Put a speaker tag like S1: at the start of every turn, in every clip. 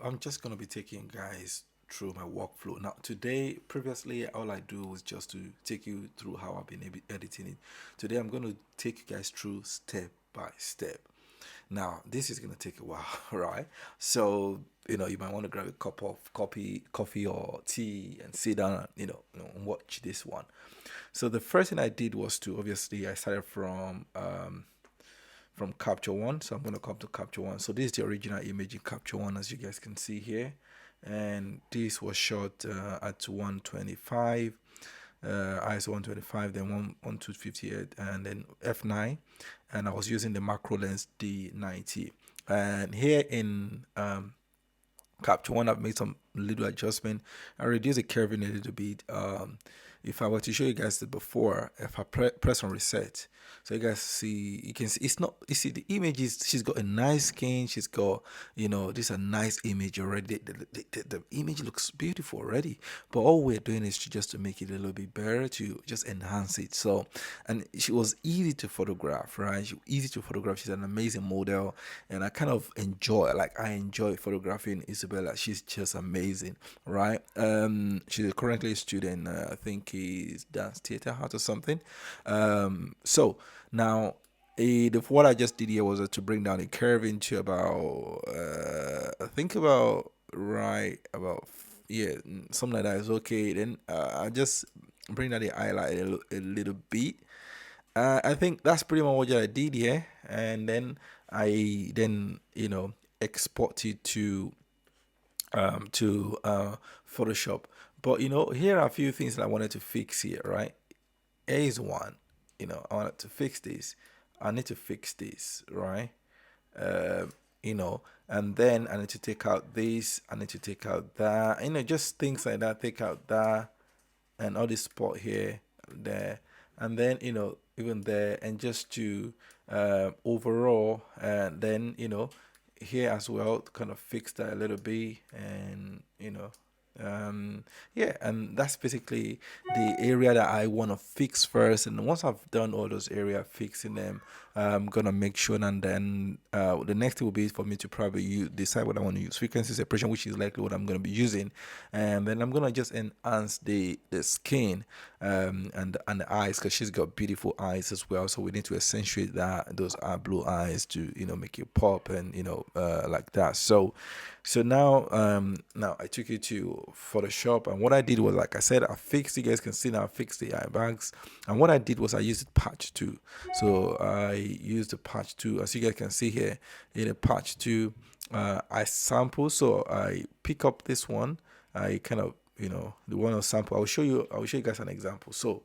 S1: I'm just gonna be taking you guys through my workflow. Now today, previously all I do was just to take you through how I've been editing it. Today I'm gonna take you guys through step by step. Now this is gonna take a while, right? So you might want to grab a cup of coffee or tea and sit down and and watch this one. So the first thing I did was to obviously I started from capture one. So I'm going to come to capture one. So this is the original image in capture one, as you guys can see here. And this was shot at 125, ISO 125, then 1258, and then f9. And I was using the macro lens D90. And here in capture one, I've made some little adjustment. I reduced the curving a little bit. If I were to show you guys the before, if I press on reset, so you guys see, you can see it's not. You see the image is she's got a nice skin. She's got this is a nice image already. The image looks beautiful already. But all we're doing is just to make it a little bit better, to just enhance it. So, and she was easy to photograph, right? She was easy to photograph. She's an amazing model, and I kind of I enjoy photographing Isabella. She's just amazing, right? She's currently a student. I think he's dance theater art or something. So now. What I just did here was to bring down the curve into about I think about right about yeah, something like that is okay. Then I just bring down the highlight a little bit. I think that's pretty much what I did here, and then I then export it to Photoshop. But here are a few things that I wanted to fix here, right? A is one. I wanted to fix this. I need to fix this, right? Uh, and then I need to take out this. I need to take out that. Just things like that. Take out that and all this spot here, there, and then even there, and just to overall, and then here as well, to kind of fix that a little bit, and yeah, and that's basically the area that I want to fix first. And once I've done all those area fixing them, I'm gonna make sure, and then the next thing will be for me to probably decide what I want to use, frequency separation, which is likely what I'm gonna be using, and then I'm gonna just enhance the skin, and the eyes, because she's got beautiful eyes as well. So we need to accentuate that those are blue eyes to make it pop, and like that. So now I took it to Photoshop, and what I did was, like I said, I fixed. You guys can see now I fixed the eye bags, and what I did was I used patch 2. So I used the patch 2, as you guys can see here in the patch 2. I sample, so I pick up this one. I kind of the one on sample. I'll show you guys an example. So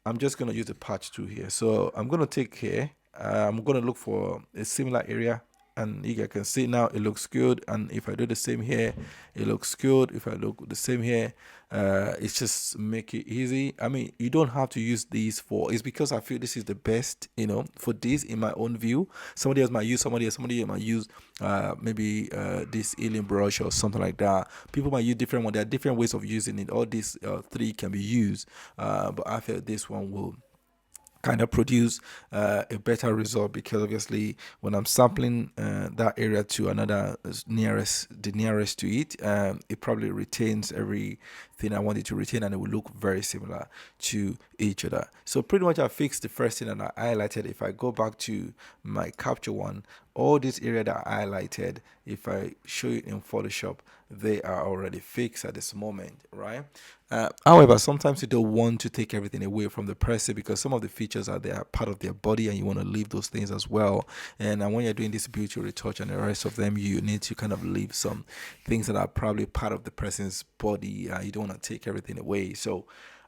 S1: I'm just gonna use the patch 2 here. So I'm gonna take here. I'm gonna look for a similar area, and you guys can see now it looks good. And if I do the same here, it looks good. If I look the same here, it's just make it easy. I mean, you don't have to use these for. It's because I feel this is the best, for this in my own view. Somebody else might use somebody else might use maybe this alien brush or something like that. People might use different one. There are different ways of using it. All these three can be used, but I feel this one will kind of produce a better result, because obviously when I'm sampling that area to another the nearest to it, it probably retains everything I want it to retain, and it will look very similar to each other. So pretty much I fixed the first thing that I highlighted. If I go back to my capture one, all this area that I highlighted, if I show it in Photoshop, they are already fixed at this moment, right? However, sometimes you don't want to take everything away from the person, because some of the features are there, part of their body, and you want to leave those things as well. And when you're doing this beauty retouch and the rest of them, you need to kind of leave some things that are probably part of the person's body. You don't want to take everything away. So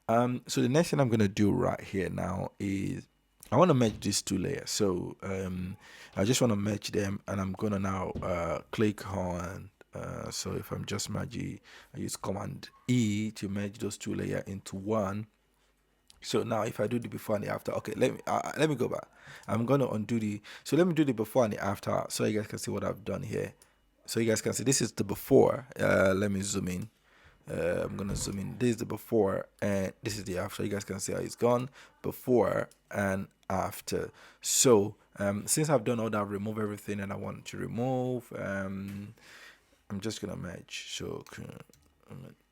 S1: the next thing I'm gonna do right here now is I want to merge these two layers. So I just want to merge them, and I'm gonna now click on. So if I'm just merging, I use Command E to merge those two layers into one. So now if I do the before and the after, okay, let me go back. I'm gonna undo so let me do the before and the after, so you guys can see what I've done here. So you guys can see this is the before. Let me zoom in. I'm gonna zoom in. This is the before, and this is the after. You guys can see how it's gone, before and after. So since I've done all that, remove everything and I want to remove. I'm just gonna merge. So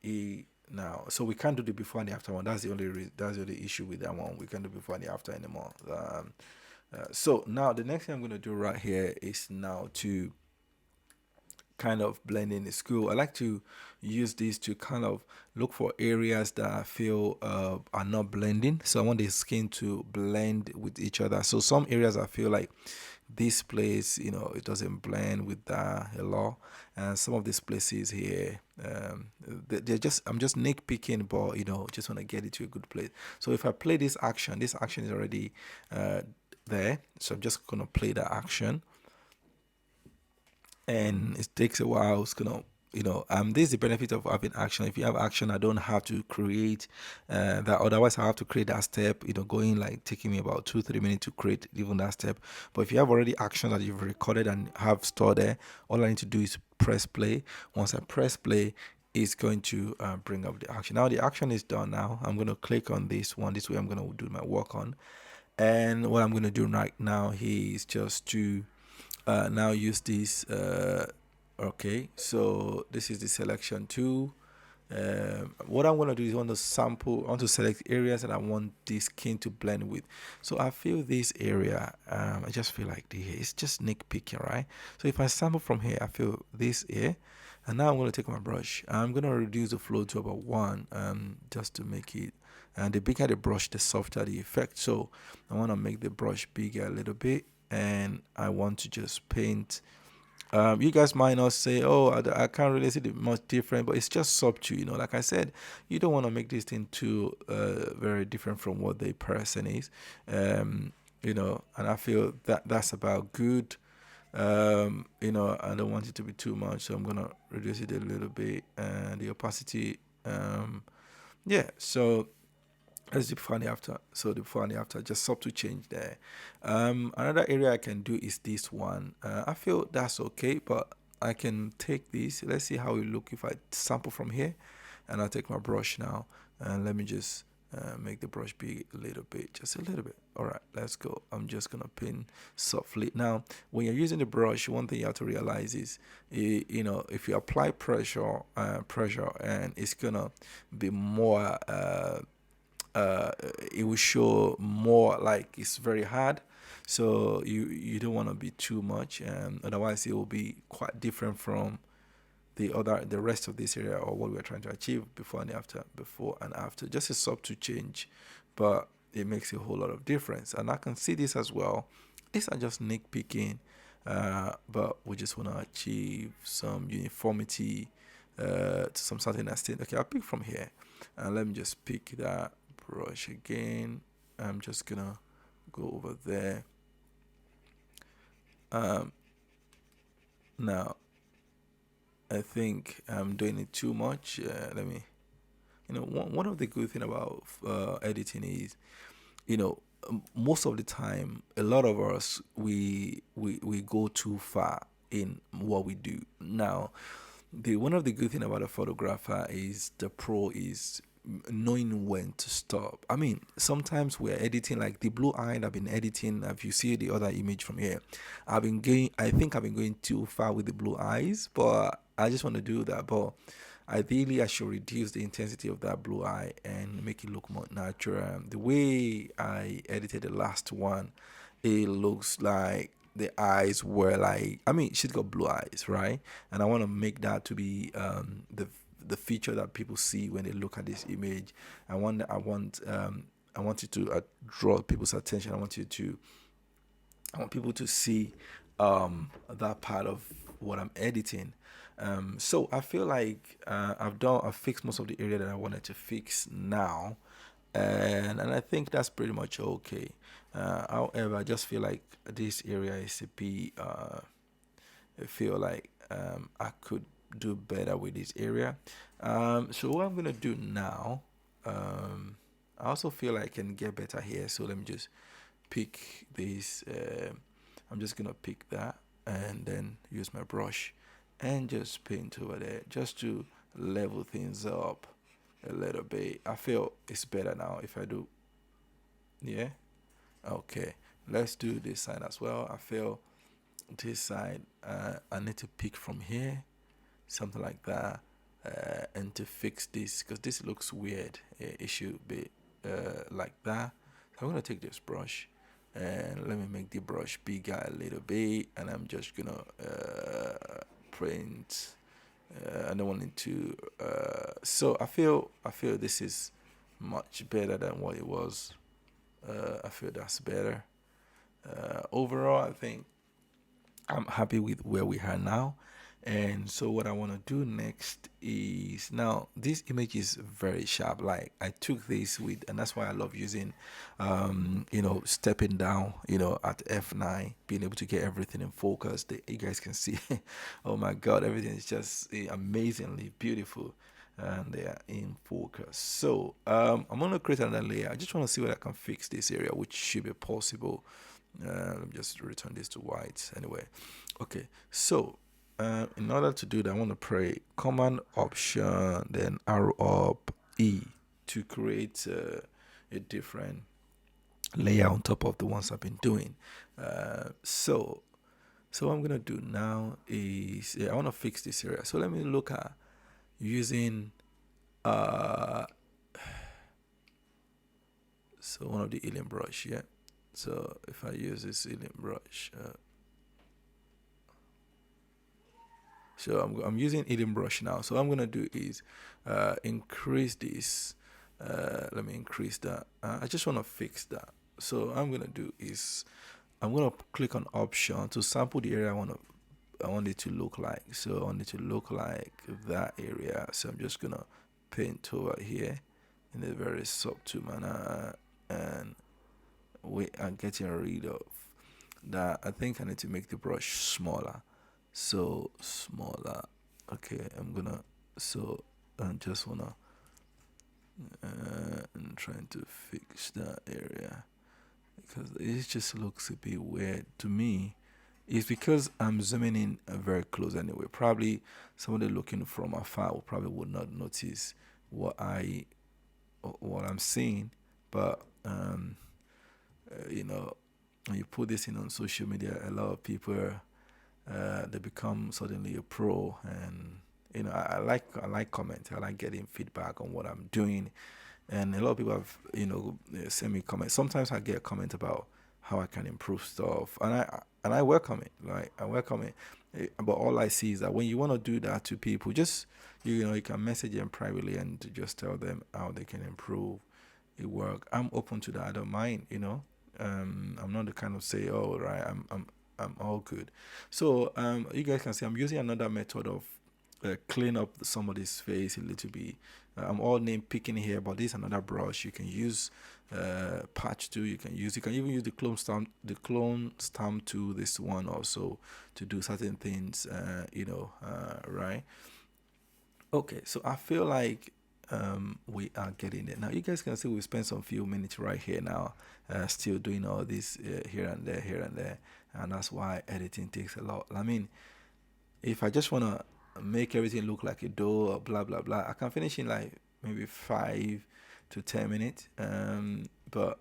S1: E now. So we can't do the before and the after one. That's the only that's the only issue with that one. We can't do before and the after anymore. So now the next thing I'm gonna do right here is now to kind of blend in the school. I like to use this to kind of look for areas that I feel are not blending. So I want the skin to blend with each other. So some areas I feel like this place, it doesn't blend with that a lot, and some of these places here, they're just I'm just nitpicking, but just want to get it to a good place. So if I play this action is already there. So I'm just gonna play that action, and it takes a while. It's gonna, this is the benefit of having action. If you have action, I don't have to create that. Otherwise, I have to create that step. Going like taking me about 2-3 minutes to create even that step. But if you have already action that you've recorded and have stored there, all I need to do is press play. Once I press play, it's going to bring up the action. Now the action is done. Now I'm going to click on this one. This way I'm going to do my work on. And what I'm going to do right now is just to now use this. Okay, so this is the selection tool. What I'm going to do is I want to select areas that I want this skin to blend with. So I feel this area, I just feel like it's just nitpicking, right? So if I sample from here, I feel this here. And now I'm going to take my brush. I'm going to reduce the flow to about 1, just to make it. And the bigger the brush, the softer the effect. So I want to make the brush bigger a little bit. And I want to just paint. You guys might not say, "Oh, I can't really see the much different," but it's just subtle. Like I said, you don't want to make this thing too very different from what the person is. And I feel that that's about good. I don't want it to be too much, so I'm gonna reduce it a little bit, and the opacity. Yeah, so that's the before and the after. So the before and the after, just subtle change there. Another area I can do is this one. I feel that's okay, but I can take this. Let's see how it look if I sample from here, and I'll take my brush now, and let me just make the brush big a little bit, just a little bit. All right, let's go. I'm just gonna pin softly. Now, when you're using the brush, one thing you have to realize is, if you apply pressure, and it's gonna be more. It will show more like it's very hard, so you don't want to be too much, otherwise it will be quite different from the rest of this area or what we're trying to achieve before and after. Just a subtle change, but it makes a whole lot of difference, and I can see this as well. These are just nitpicking, but we just want to achieve some uniformity to some certain extent. Okay, I'll pick from here, and let me just pick that brush again. I'm just gonna go over there. Now I think I'm doing it too much. Let me, one of the good thing about editing is, most of the time, a lot of us we go too far in what we do. Now, the one of the good thing about a photographer is the pro is knowing when to stop. I mean, sometimes we're editing like the blue eye I've been editing. If you see the other image from here, I think I've been going too far with the blue eyes, but I just want to do that. But ideally, I should reduce the intensity of that blue eye and make it look more natural. The way I edited the last one, it looks like the eyes were like, I mean, she's got blue eyes, right? And I want to make that to be the feature that people see when they look at this image. I want you to draw people's attention. I want people to see that part of what I'm editing. So I feel like I've fixed most of the area that I wanted to fix now, and I think that's pretty much okay. However, I just feel like this area is a bit. I feel like I could do better with this area. So what I'm gonna do now, I also feel like I can get better here. So let me just pick this. I'm just gonna pick that and then use my brush and just paint over there just to level things up a little bit. I feel it's better now if I do. Yeah. Okay. Let's do this side as well. I feel this side. I need to pick from here something like that, and to fix this, because this looks weird, it should be like that. So I'm gonna take this brush and let me make the brush bigger a little bit, and I'm just gonna print. I don't want it to. So I feel this is much better than what it was. I feel that's better. Overall, I think I'm happy with where we are now. And so what I want to do next is, now this image is very sharp. Like I took this with, and that's why I love using, stepping down, at F9, being able to get everything in focus. You guys can see, oh my God, everything is just amazingly beautiful, and they are in focus. So I'm gonna create another layer. I just want to see whether I can fix this area, which should be possible. Let me just return this to white anyway. Okay, so in order to do that, I want to pray Command Option, then arrow up E to create a different layer on top of the ones I've been doing. So what I'm gonna do now is, I want to fix this area. So let me look at using so one of the alien brush, yeah. So if I use this alien brush, so I'm using alien brush now. So what I'm gonna do is increase this. Let me increase that. I just want to fix that. So what I'm gonna do is I'm gonna click on Option to sample the area I want it to look like. So I want it to look like that area. So I'm just gonna paint over here in a very subtle manner, and we are getting rid of that. I think I need to make the brush smaller. So smaller. Okay, so I just wanna, I'm trying to fix that area because it just looks a bit weird to me. It's because I'm zooming in very close anyway. Probably somebody looking from afar probably would not notice what I'm seeing, but when you put this in on social media, a lot of people they become suddenly a pro, and I like comment. I like getting feedback on what I'm doing, and a lot of people have sent me comments. Sometimes I get a comment about how I can improve stuff, and I welcome it. Like I welcome it. But all I see is that when you want to do that to people, just you can message them privately and to just tell them how they can improve it work. I'm open to that. I don't mind. I'm not the kind of say, oh right, I'm all good. So you guys can see I'm using another method of clean up somebody's face a little bit. I'm all name picking here, but this is another brush you can use. Patch tool you can use. You can even use the clone stamp tool. This one also to do certain things. Right? Okay, so I feel like we are getting it now. You guys can see we spent some few minutes right here now, still doing all this here and there, and that's why editing takes a lot. I mean, if I just wanna make everything look like a dough or blah blah blah, I can finish in like maybe 5 to 10 minutes. But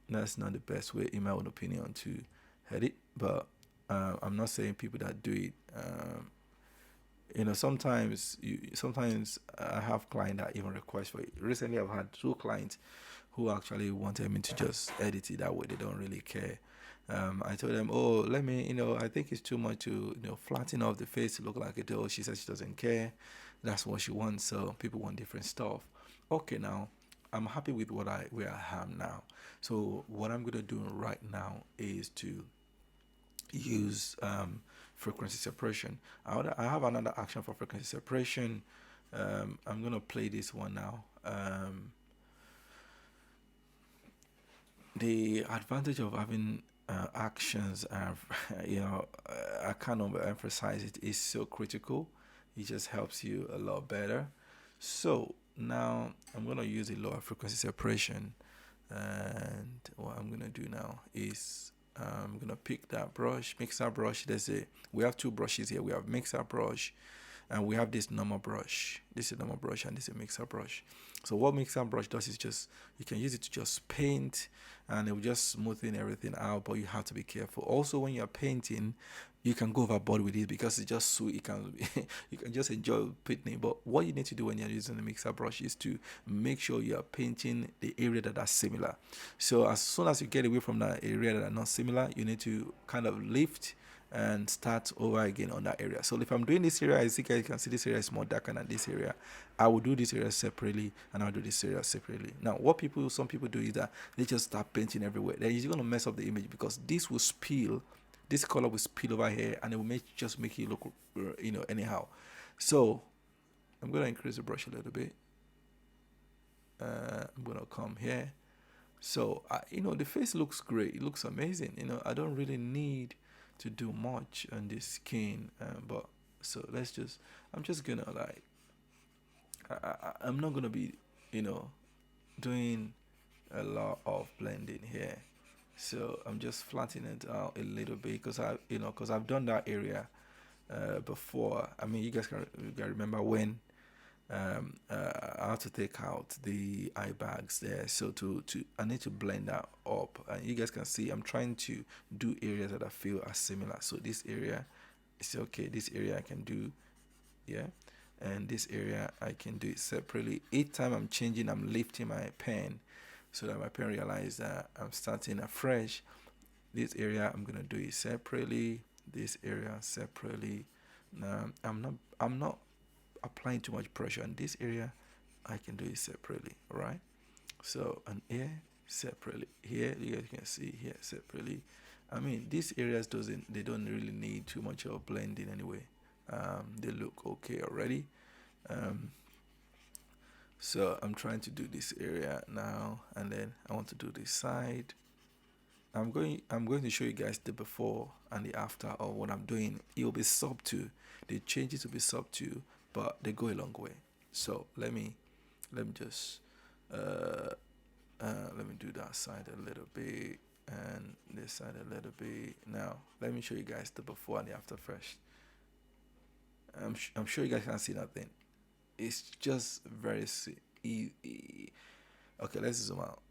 S1: that's not the best way, in my own opinion, to edit. But I'm not saying people that do it. Sometimes I have clients that even request for it. Recently, I've had two clients who actually wanted me to just edit it that way. They don't really care. I told them, oh, let me, I think it's too much to, flatten off the face to look like a doll. She said she doesn't care. That's what she wants. So people want different stuff. Okay, now I'm happy with where I am now. So what I'm gonna do right now is to use frequency separation. I have another action for frequency separation. I'm gonna play this one now. The advantage of having actions, I can't overemphasize it, is so critical. It just helps you a lot better. So now I'm gonna use a lower frequency separation, and what I'm gonna do now is I'm gonna pick that brush, mixer brush. We have two brushes here. We have mixer brush and we have this normal brush. This is a normal brush, and this is a mixer brush. So what mixer brush does is just, you can use it to just paint, and it will just smoothen everything out, but you have to be careful. Also, when you're painting, you can go overboard with it because it's just sweet. You can you can just enjoy painting. But what you need to do when you're using the mixer brush is to make sure you are painting the area that are similar. So as soon as you get away from that area that are not similar, you need to kind of lift and start over again on that area. So if I'm doing this area, as you guys can see, this area is more darker than this area. I will do this area separately, and I'll do this area separately. Now, what some people do is that they just start painting everywhere. Then you're gonna mess up the image because this will spill, this color will spill over here, and it will just make it look, anyhow. So I'm gonna increase the brush a little bit. I'm gonna come here. So the face looks great. It looks amazing. I don't really need to do much on this skin, but so I'm just gonna like, I'm not gonna be, doing a lot of blending here. So I'm just flattening it out a little bit because I've done that area before. I mean, you guys remember when I have to take out the eye bags there. So I need to blend that up, and you guys can see I'm trying to do areas that I feel are similar. So this area is okay. This area I can do, yeah, and this area I can do it separately. Each time I'm changing, I'm lifting my pen so that my pen realizes that I'm starting afresh. This area I'm gonna do it separately. This area separately. Now I'm not applying too much pressure on this area. I can do it separately. All right. So and here separately. Here you guys can see here separately. I mean, these areas they don't really need too much of blending anyway. They look okay already. Um, so I'm trying to do this area now, and then I want to do this side. I'm going to show you guys the before and the after of what I'm doing. It will be subtle. The changes will be subtle, but they go a long way. So let me just let me do that side a little bit and this side a little bit. Now let me show you guys the before and the after first. I'm sure you guys can see nothing. It's just very easy. Okay, let's zoom out.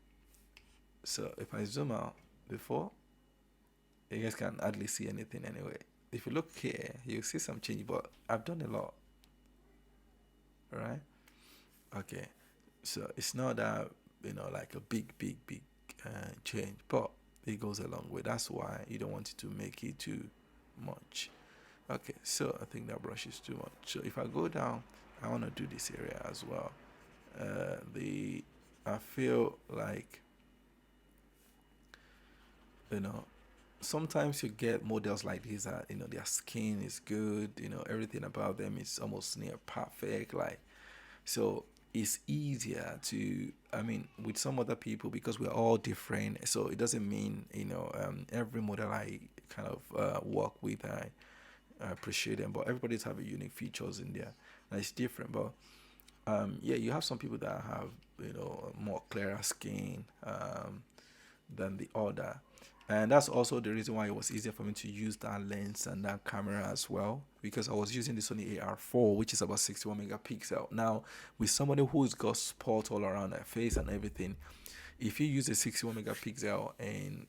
S1: So if I zoom out before, you guys can hardly see anything anyway. If you look here, you'll see some change, but I've done a lot. Right? Okay. So it's not that, like a big change, but it goes a long way. That's why you don't want it to make it too much. Okay, so I think that brush is too much. So if I go down, I want to do this area as well. I feel like, sometimes you get models like these that, their skin is good, everything about them is almost near perfect. Like, so it's easier to, I mean, with some other people because we're all different. So it doesn't mean, every model I kind of work with, I appreciate them, but everybody's have a unique features in there, and it's different. But yeah, you have some people that have more clearer skin than the other, and that's also the reason why it was easier for me to use that lens and that camera as well, because I was using the Sony AR4, which is about 61 megapixel. Now with somebody who's got spots all around their face and everything, if you use a 61 megapixel and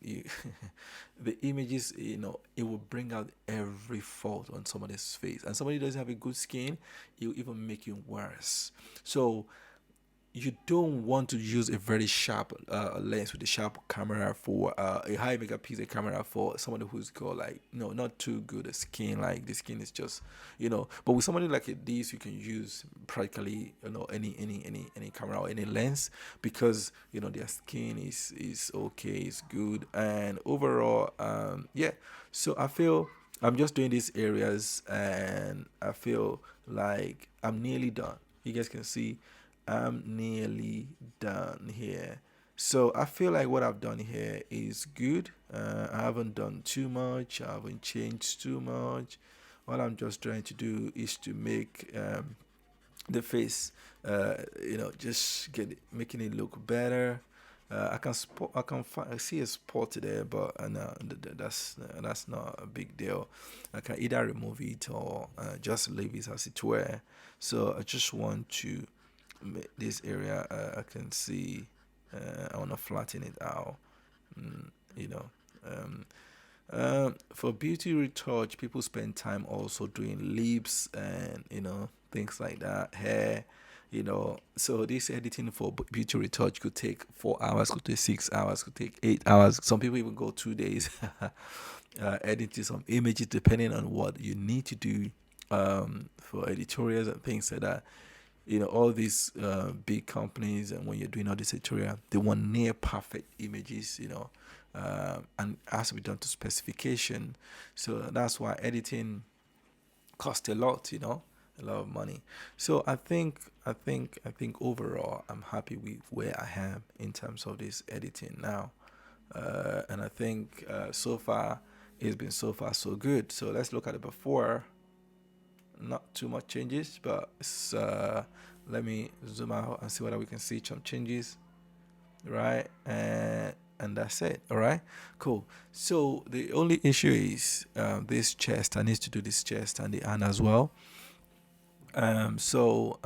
S1: the images, it will bring out every fault on somebody's face, and somebody doesn't have a good skin, it will even make it worse. So you don't want to use a very sharp lens with a sharp camera for a high megapixel camera for somebody who's got, like, not too good a skin, like the skin is just, but with somebody like this, you can use practically, any camera or any lens, because their skin is okay, it's good, and overall, yeah. So I feel I'm just doing these areas, and I feel like I'm nearly done. You guys can see I'm nearly done here. So I feel like what I've done here is good. I haven't done too much. I haven't changed too much. What I'm just trying to do is to make the face, just making it look better. I see a spot there, but no, that's not a big deal. I can either remove it or just leave it as it were. So I just want to make this area I can see. I want to flatten it out. You know. Um, for beauty retouch, people spend time also doing lips and things like that, hair. So this editing for beauty retouch could take 4 hours, could take 6 hours, could take 8 hours. Some people even go 2 days editing some images, depending on what you need to do for editorials and things like that. All these big companies, and when you're doing all this editorial, they want near perfect images, and it has to be done to specification. So that's why editing costs a lot, a lot of money. So I think overall I'm happy with where I am in terms of this editing now. And I think so far it's been so far so good. So let's look at it before. Not too much changes, but let me zoom out and see whether we can see some changes, right? And that's it. All right, cool. So the only issue is this chest. I need to do this chest and the hand as well. So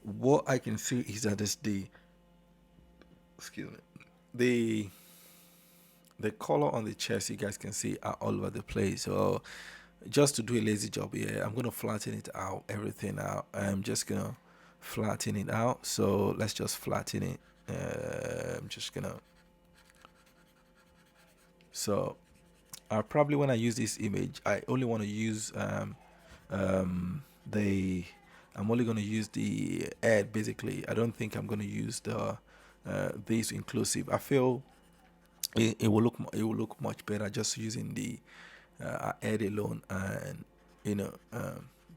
S1: what I can see is that it's excuse me, the the color on the chest, you guys can see, are all over the place. So just to do a lazy job here, I'm gonna flatten it out, everything out. I'm just gonna flatten it out. So let's just flatten it. I'm just gonna. So probably when I use this image, I only want to use the. I'm only gonna use the ad basically. I don't think I'm gonna use the this inclusive. I feel it will look much better just using the ad alone, and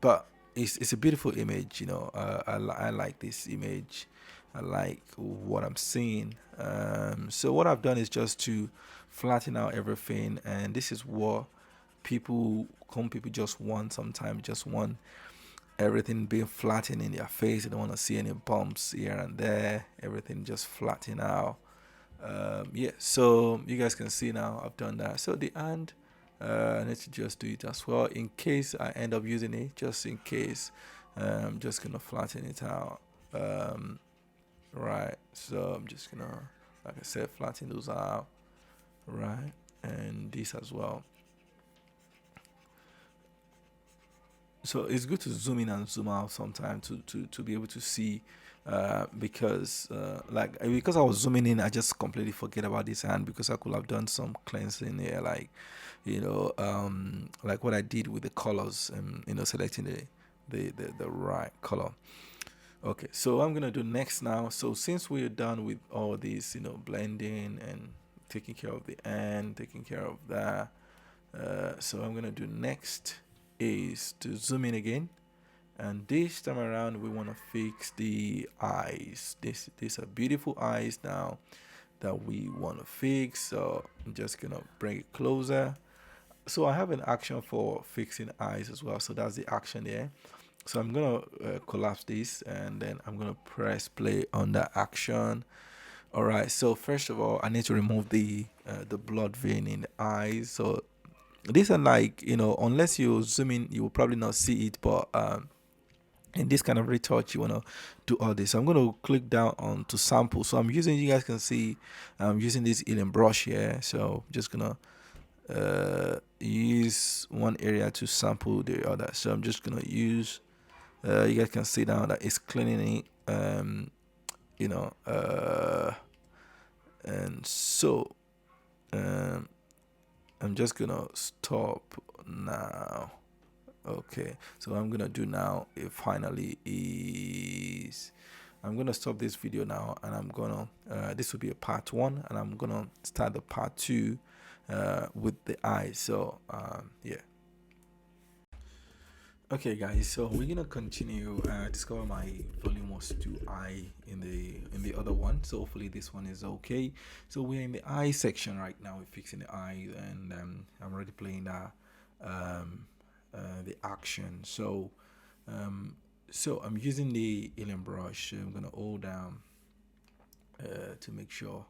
S1: but it's a beautiful image. I like this image. I like what I'm seeing. So what I've done is just to flatten out everything, and this is what people just want. Sometimes just want everything being flattened in their face. They don't want to see any bumps here and there. Everything just flatten out. Yeah, so you guys can see now I've done that. So the and I need to just do it as well in case I end up using it. Just in case, I'm just gonna flatten it out. Um, right. So I'm just gonna, like I said, flatten those out. Right, and this as well. So it's good to zoom in and zoom out sometime to be able to see, because because I was zooming in, I just completely forget about this hand, because I could have done some cleansing here, like like what I did with the colors, and selecting the right color. Okay, so I'm gonna do next now. So since we're done with all this, blending and taking care of the end, taking care of that, so I'm gonna do next is to zoom in again, and this time around we want to fix the eyes. These are beautiful eyes now that we want to fix. So I'm just gonna bring it closer. So I have an action for fixing eyes as well. So that's the action there. So I'm gonna collapse this, and then I'm gonna press play on that action. All right. So first of all, I need to remove the blood vein in the eyes. So these are like, unless you zoom in, you will probably not see it, but in this kind of retouch, you want to do all this. So I'm going to click down on to sample. So I'm using, you guys can see, I'm using this alien brush here. So I'm just going to use one area to sample the other. So I'm just going to use, you guys can see now that it's cleaning it, you know, and so um, I'm just going to stop now. Okay, so I'm gonna do now, it finally is, I'm gonna stop this video now, and I'm gonna this will be a part one, and I'm gonna start the part two with the eye. So yeah. Okay, guys, so we're gonna continue. Discover my volume was too high in the other one, so hopefully this one is okay. So we're in the eye section right now. We're fixing the eye, and I'm already playing um, the action. Um, so I'm using the alien brush. So I'm gonna hold down to make sure.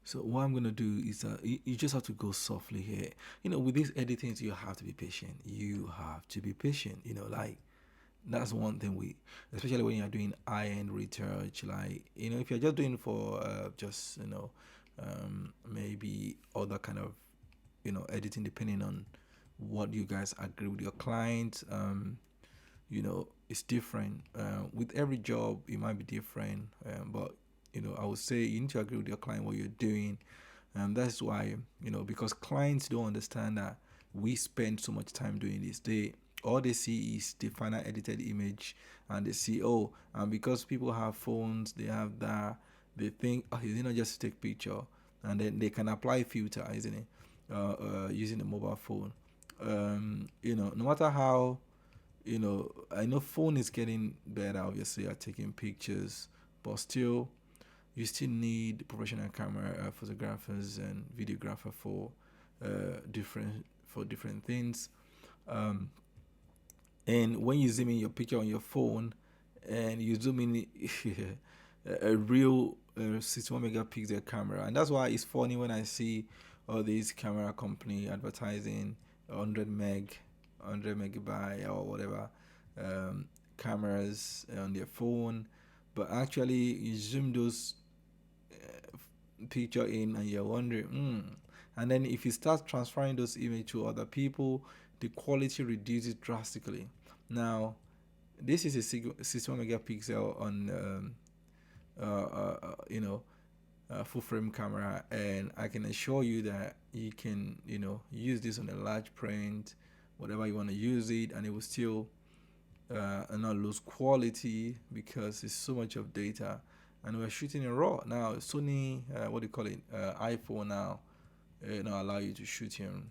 S1: So what I'm gonna do is you just have to go softly here. With these editing, you have to be patient. You have to be patient. Like that's one thing especially when you're doing high-end research. Like if you're just doing for just maybe other kind of editing, depending on what you guys agree with your client. It's different. With every job, it might be different. But I would say you need to agree with your client what you're doing, and that's why because clients don't understand that we spend so much time doing this. All they see is the final edited image, and they see, and because people have phones, they have that. They think, it's not just to take picture, and then they can apply filter, isn't it? Using a mobile phone. No matter how I know phone is getting better, obviously, at taking pictures, but still, you still need professional camera photographers and videographer different things. Um, and when you zoom in your picture on your phone, and you zoom in a real 61 megapixel camera, and that's why it's funny when I see all these camera company advertising 100 megabyte or whatever cameras on their phone, but actually you zoom those picture in and you're wondering, and then if you start transferring those image to other people, the quality reduces drastically. Now, this is a 61 megapixel on full frame camera, and I can assure you that you can use this on a large print, whatever you want to use it, and it will still and not lose quality because it's so much of data. And we're shooting in raw now. Sony, what do you call it? iPhone now, allow you to shoot in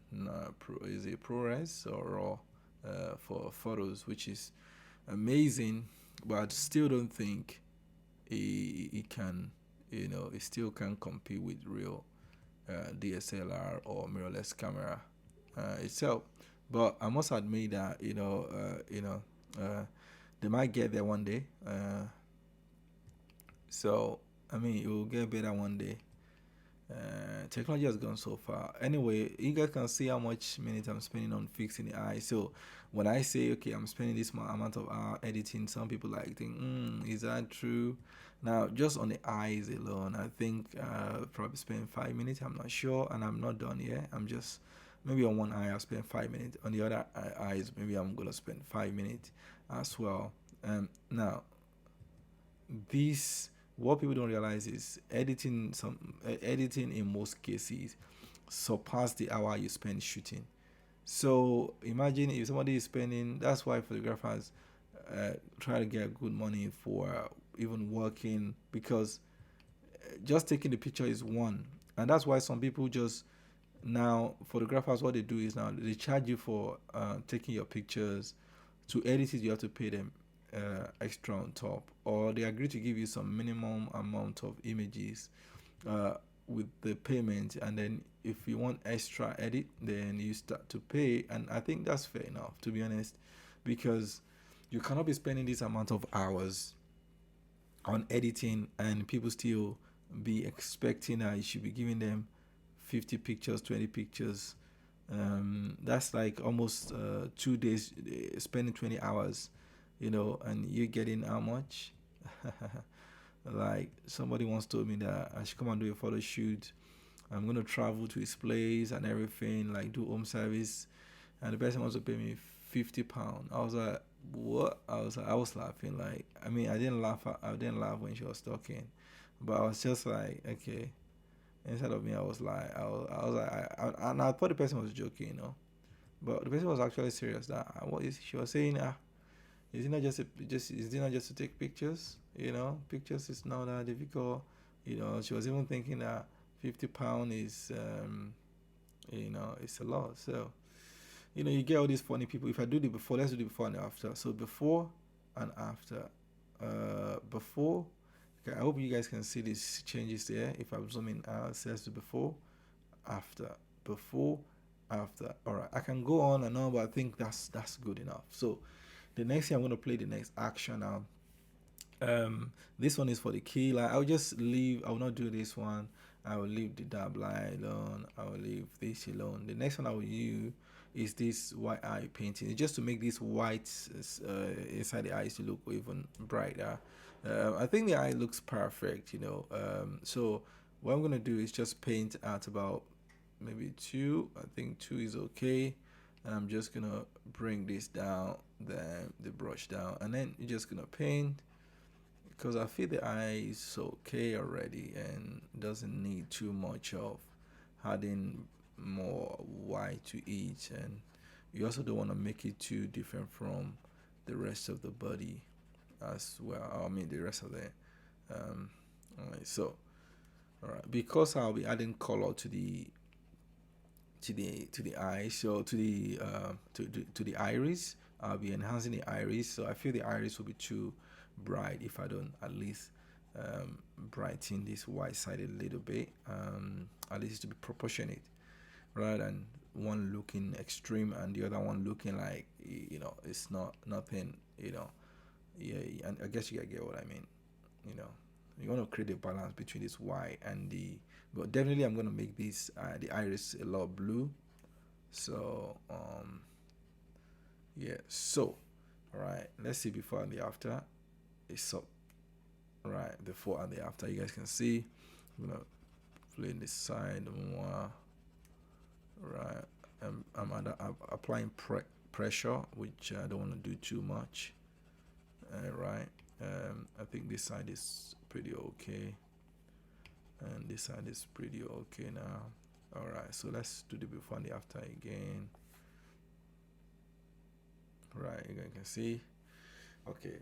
S1: is it ProRes or raw for photos, which is amazing. But I still don't think it can, it still can compete with real DSLR or mirrorless camera itself. But I must admit that they might get there one day. So I mean, it will get better one day. Technology has gone so far. Anyway, you guys can see how much minutes I'm spending on fixing the eye. So when I say, okay, I'm spending this amount of hour editing, some people like think, is that true? Now, just on the eyes alone, I think probably spend 5 minutes. I'm not sure, and I'm not done yet. I'm just maybe on one eye I'll spend 5 minutes. On the other eyes, maybe I'm gonna spend 5 minutes as well. Now, this what people don't realize is editing in most cases surpass the hour you spend shooting. So imagine if somebody is spending. That's why photographers try to get good money for even working, because just taking the picture is one, and that's why some people just now photographers, what they do is now they charge you for taking your pictures. To edit it, you have to pay them extra on top, or they agree to give you some minimum amount of images with the payment, and then if you want extra edit, then you start to pay. And I think that's fair enough, to be honest, because you cannot be spending this amount of hours on editing and people still be expecting that you should be giving them 50 pictures, 20 pictures. That's like almost 2 days spending 20 hours, and you're getting how much? Like somebody once told me that I should come and do a photo shoot. I'm gonna travel to his place and everything, like do home service, and the person wants to pay me £50. I was like, what? I was laughing. Like, I mean, I didn't laugh when she was talking, but I was just like, okay. Inside of me, I was like, I was like, and I thought the person was joking, but the person was actually serious. That what is she was saying? Is it not is it not just to take pictures? Pictures is not that difficult. She was even thinking that £50 is it's a lot. So you get all these funny people. If I do the before, let's do the before and after. So before and after. Before. Okay, I hope you guys can see these changes there. If I'm zooming out, it says before, after, before, after. All right, I can go on and on, but I think that's good enough. So the next thing I'm going to play the next action now This one is for the key line. I'll just leave. I will not do this one. I will leave the dab line alone. I will leave this alone. The next one I will use is this white eye painting. It's just to make this white inside the eyes to look even brighter. I think the eye looks perfect, you know. So what I'm gonna do is just paint out about maybe two. I think two is okay. And I'm just gonna bring this down, then the brush down, and then you're just gonna paint because I feel the eye is okay already and doesn't need too much of adding more white to each, and you also don't want to make it too different from the rest of the body as well. I mean the rest of the all right, so all right, because I'll be adding color to the eye, so to the iris. I'll be enhancing the iris, so I feel the iris will be too bright if I don't at least brighten this white side a little bit, at least to be proportionate rather than one looking extreme and the other one looking like, you know, it's not nothing, you know. Yeah, and I guess you get what I mean, you know. You want to create a balance between this white and the, but definitely I'm going to make this the iris a lot blue. So yeah, so all right, let's see before and the after. It's up. Right, before and the after. You guys can see I'm gonna play this side more. Right, I'm applying pressure, which I don't want to do too much. Right, I think this side is pretty okay, and this side is pretty okay now. All right, so let's do the before and the after again. Right, you guys can see. Okay,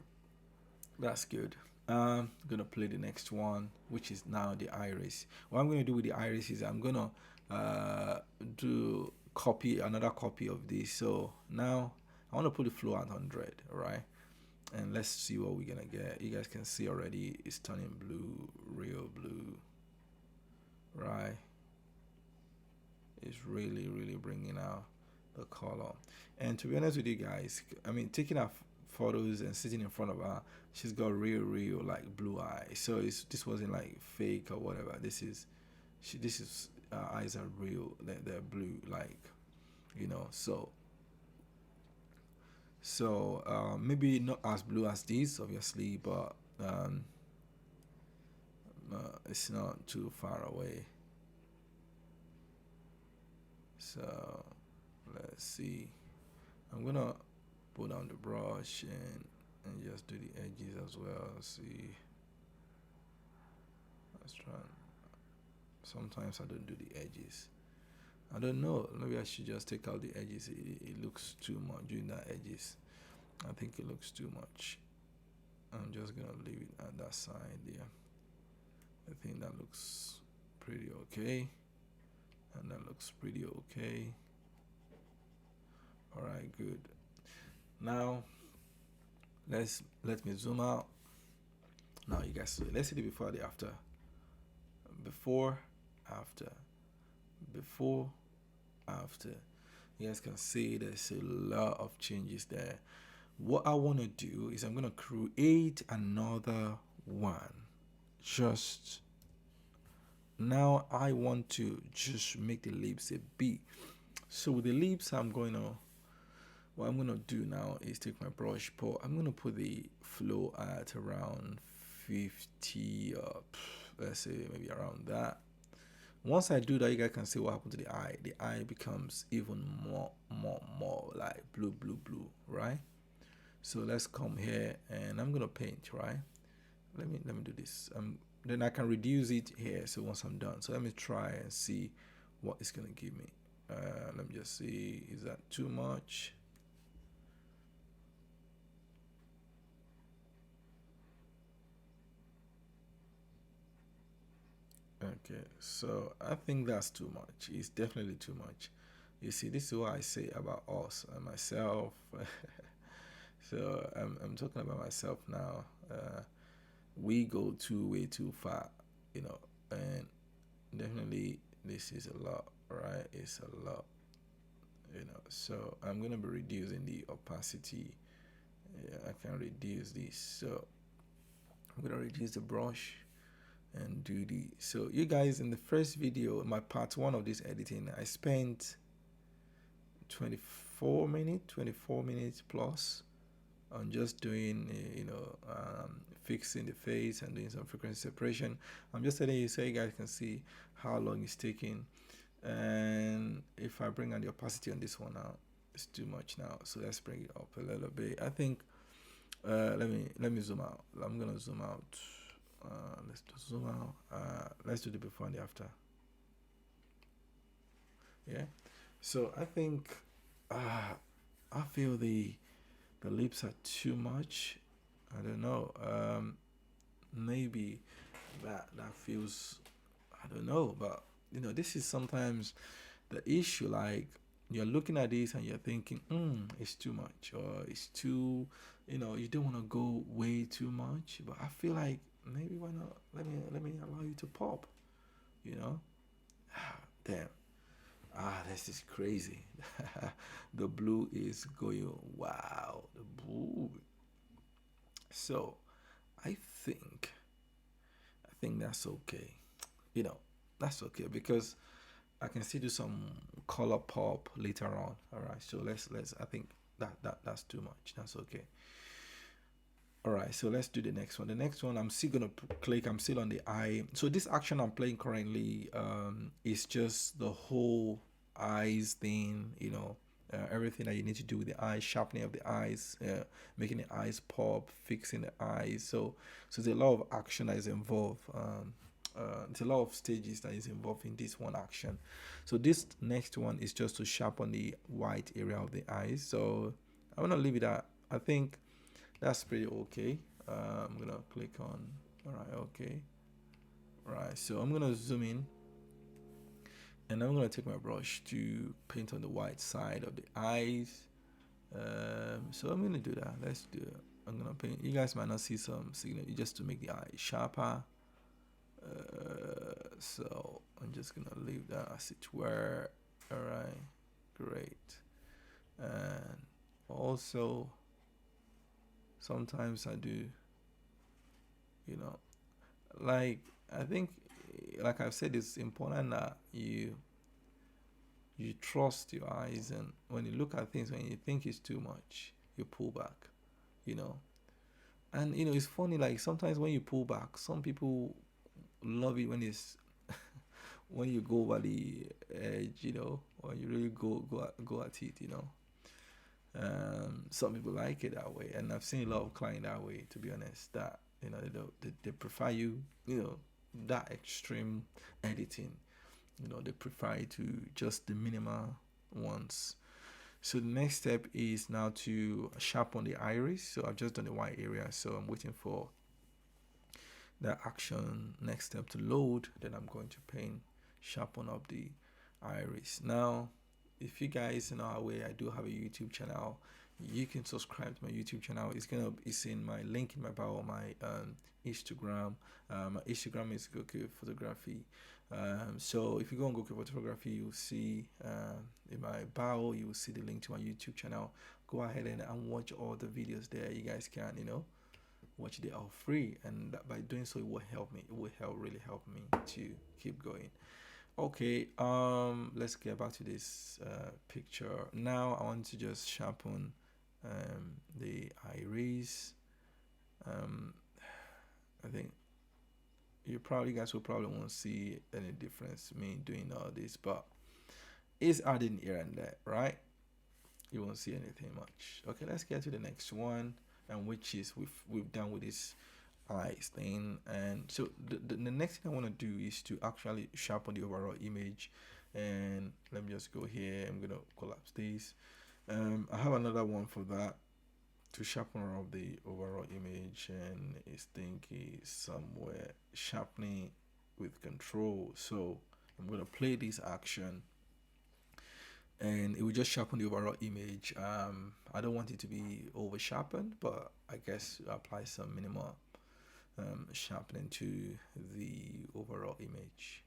S1: that's good. I'm gonna play the next one, which is now the iris. What I'm gonna do with the iris is I'm gonna do copy another copy of this. So now I want to put the flow at 100, all right? And let's see what we're gonna get. You guys can see already it's turning blue, real blue, right? It's really bringing out the color. And to be honest with you guys, I mean, taking our photos and sitting in front of her, she's got real like blue eyes. So this wasn't like fake or whatever. This is eyes are real. They're blue, like, you know. So maybe not as blue as this, obviously, but it's not too far away. So let's see. I'm gonna put down the brush and just do the edges as well. See, let's try. Sometimes I don't do the edges. I don't know. Maybe I should just take out the edges. It looks too much doing that edges. I think it looks too much. I'm just gonna leave it at that side there. I think that looks pretty okay, and that looks pretty okay. All right, good. Now let me zoom out. Now you guys see. Let's see the before the after. Before, after, before, after. You guys can see there's a lot of changes there. What I want to do is I'm going to create another one. Just now I want to just make the lips a B. So with the lips, what I'm gonna do now is take my brush pot. I'm gonna put the flow at around 50, let's say maybe around that. Once I do that, you guys can see what happened to the eye. The eye becomes even more like blue, right? So let's come here and I'm gonna paint, right? Let me do this. Then I can reduce it here. So once I'm done, so let me try and see what it's gonna give me. Let me just see. Is that too much? Okay, so I think that's too much. It's definitely too much. You see, this is what I say about us and myself. So I'm talking about myself now. We go way too far, you know, and definitely this is a lot, right? It's a lot, you know. So I'm gonna be reducing the opacity. Yeah, I can reduce this. So I'm gonna reduce the brush and do the. So you guys, in the first video, my part one of this editing, I spent 24 minutes plus on just doing, fixing the face and doing some frequency separation. I'm just telling you so you guys can see how long it's taking. And if I bring on the opacity on this one now, it's too much now. So let's bring it up a little bit. I think let me zoom out. I'm gonna zoom out. Let's just zoom out. Let's do the before and the after. Yeah. So I think I feel the lips are too much. I don't know. Maybe that feels. I don't know, but this is sometimes the issue. Like you're looking at this and you're thinking, it's too much, or it's too. You don't want to go way too much. But I feel like maybe why not? Let me allow you to pop. You know. Damn. This is crazy. The blue is going. Wow. The blue. So, I think that's okay. That's okay because I can still do some color pop later on. All right. So let's. I think that's too much. That's okay. All right, so let's do the next one. The next one, I'm still gonna click. I'm still on the eye. So this action I'm playing currently is just the whole eyes thing. Everything that you need to do with the eyes, sharpening of the eyes, making the eyes pop, fixing the eyes. So there's a lot of action that is involved. There's a lot of stages that is involved in this one action. So this next one is just to sharpen the white area of the eyes. So I'm gonna leave it at. I think that's pretty okay. I'm gonna click on. All right, okay. All right, so I'm gonna zoom in, and I'm gonna take my brush to paint on the white side of the eyes. So I'm gonna do that. Let's do it. I'm gonna paint. You guys might not see some signal just to make the eye sharper. So I'm just gonna leave that as it were. All right, great. And also, sometimes I do, you know, like I think, like I've said, it's important that you trust your eyes, and when you look at things, when you think it's too much, you pull back, you know. And it's funny, like sometimes when you pull back, some people love it when it's when you go over the edge, or you really go at it, Some people like it that way, and I've seen a lot of clients that way. To be honest, that they prefer that extreme editing. They prefer to just the minimal ones. So the next step is now to sharpen the iris. So I've just done the white area, so I'm waiting for the action next step to load. Then I'm going to paint, sharpen up the iris. Now, if you guys know our way, I do have a YouTube channel. You can subscribe to my YouTube channel. It's in my link in my bio, my Instagram. My Instagram is Goku Photography. So if you go on Goku Photography, you'll see in my bio, you will see the link to my YouTube channel. Go ahead and watch all the videos there. You guys can, watch. They are free, and by doing so, it will help me. It will really help me to keep going. Okay, let's get back to this picture. Now I want to just sharpen the iris. I think you guys will probably won't see any difference me doing all this, but it's adding here and there, right? You won't see anything much. Okay, let's get to the next one, and which is we've done with this eyes thing. And so the next thing I want to do is to actually sharpen the overall image. And let me just go here. I'm gonna collapse this. I have another one for that, to sharpen up the overall image, and its thing is somewhere sharpening with control. So I'm gonna play this action, and it will just sharpen the overall image. I don't want it to be over sharpened, but I guess apply some minimal sharpening to the overall image.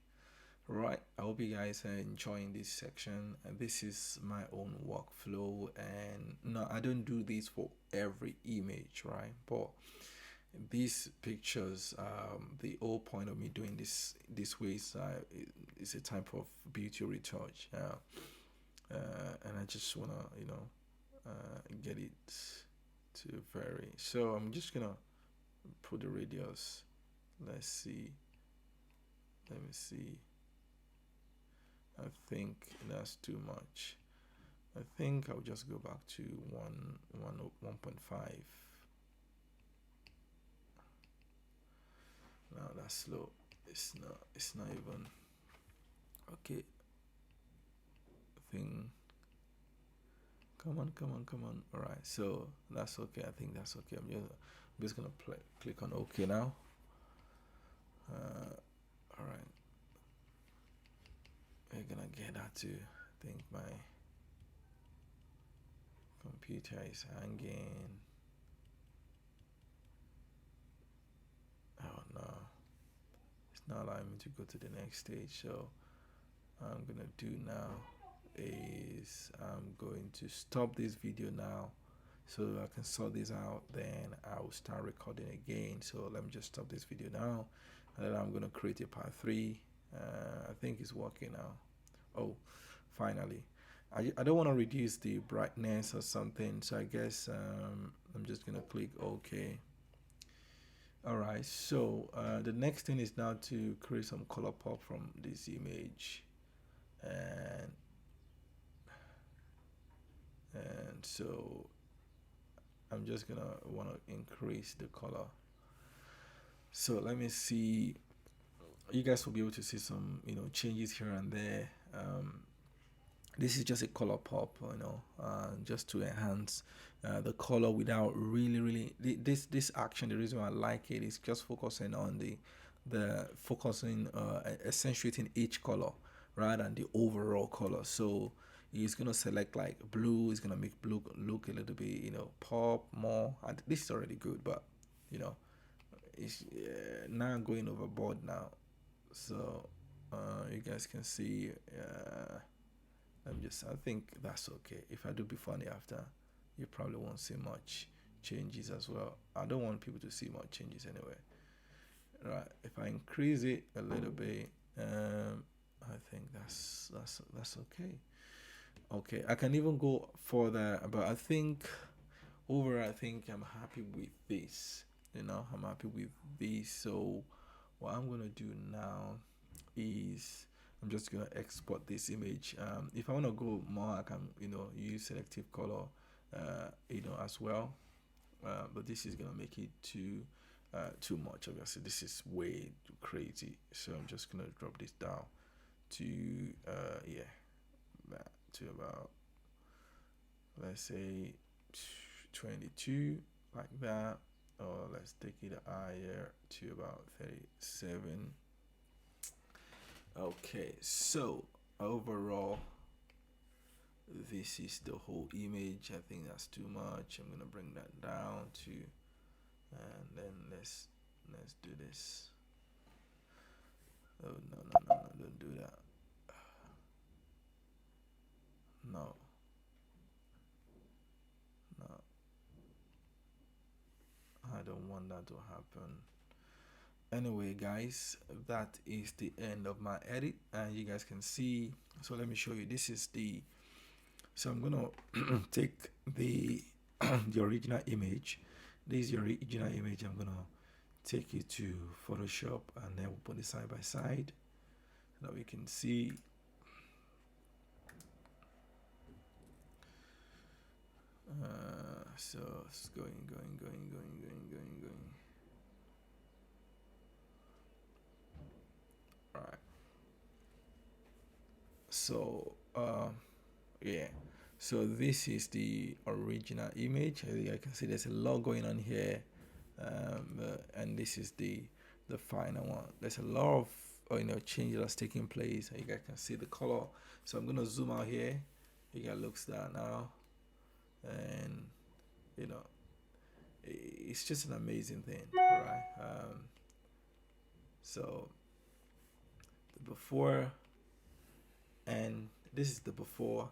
S1: Right, I hope you guys are enjoying this section, and this is my own workflow. And no, I don't do this for every image, right? But these pictures, the whole point of me doing this way is a type of beauty retouch, and I just wanna get it to vary. So I'm just gonna put the radius. Let's see. Let me see. I think that's too much. I think I'll just go back to 1.5. No, that's slow. It's not. It's not even. Okay. Thing. Come on, come on, come on. All right. So that's okay. I think that's okay. I'm just gonna click on OK now. All right. We're gonna get that too. I think my computer is hanging. Oh no, it's not allowing me to go to the next stage. So I'm gonna do now is I'm going to stop this video now so I can sort this out, then I'll start recording again. So let me just stop this video now, and then I'm gonna create a part 3. I think it's working now. Oh, finally. I don't want to reduce the brightness or something, so I guess I'm just gonna click OK. All right, so the next thing is now to create some color pop from this image, and so I'm just gonna want to increase the color. So let me see. You guys will be able to see some changes here and there. This is just a color pop, just to enhance the color without really this action. The reason why I like it is just focusing on the focusing accentuating each color rather than the overall color. So it's gonna select like blue. It's gonna make blue look a little bit pop more. And this is already good, but it's now going overboard now. So you guys can see. I think that's okay. If I do before and after, you probably won't see much changes as well. I don't want people to see much changes anyway. Right. If I increase it a little bit, I think that's okay. Okay. I can even go further, but I think I'm happy with this. I'm happy with this. So what I'm gonna do now is I'm just gonna export this image. If I want to go more, I can use selective color, as well. But this is gonna make it too much. Obviously, this is way too crazy. So I'm just gonna drop this down to to about, let's say, 22, like that, or let's take it higher to about 37. Okay, so overall, this is the whole image. I think that's too much. I'm gonna bring that down to, and then let's do this. Oh no, don't do that. No, I don't want that to happen. Anyway, guys, that is the end of my edit, and you guys can see. So let me show you. This is the. So I'm gonna take the the original image. This is the original image. I'm gonna take it to Photoshop, and then we'll put it side by side so that we can see. So it's going. All right. So yeah. So this is the original image. As I can see, there's a lot going on here, and this is the final one. There's a lot of changes that's taking place. You guys can see the color. So I'm gonna zoom out here. You guys looks that now, and it's just an amazing thing, right? So the before, and this is the before,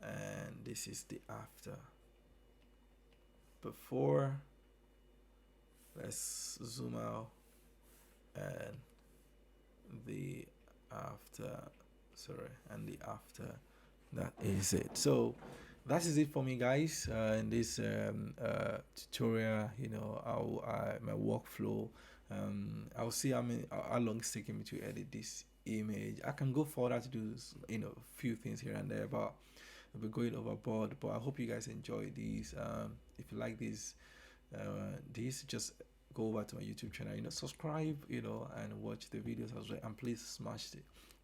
S1: and this is the after. Before Let's zoom out, and the after, sorry, and the after, that is it. So that is it for me, guys, in this tutorial. My workflow. I'll see how long it's taking me to edit this image. I can go further to do a few things here and there, but I'll be going overboard. But I hope you guys enjoy these. If you like these, just go over to my YouTube channel, subscribe, and watch the videos as well, and please smash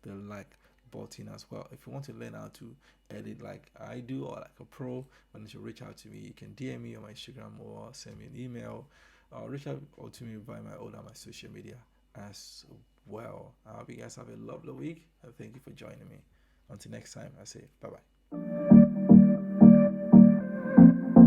S1: the like button as well. If you want to learn how to edit like I do, or like a pro, why don't you reach out to me? You can DM me on my Instagram or send me an email, or reach out to me via my social media as well. I hope you guys have a lovely week, and thank you for joining me. Until next time, I say bye bye.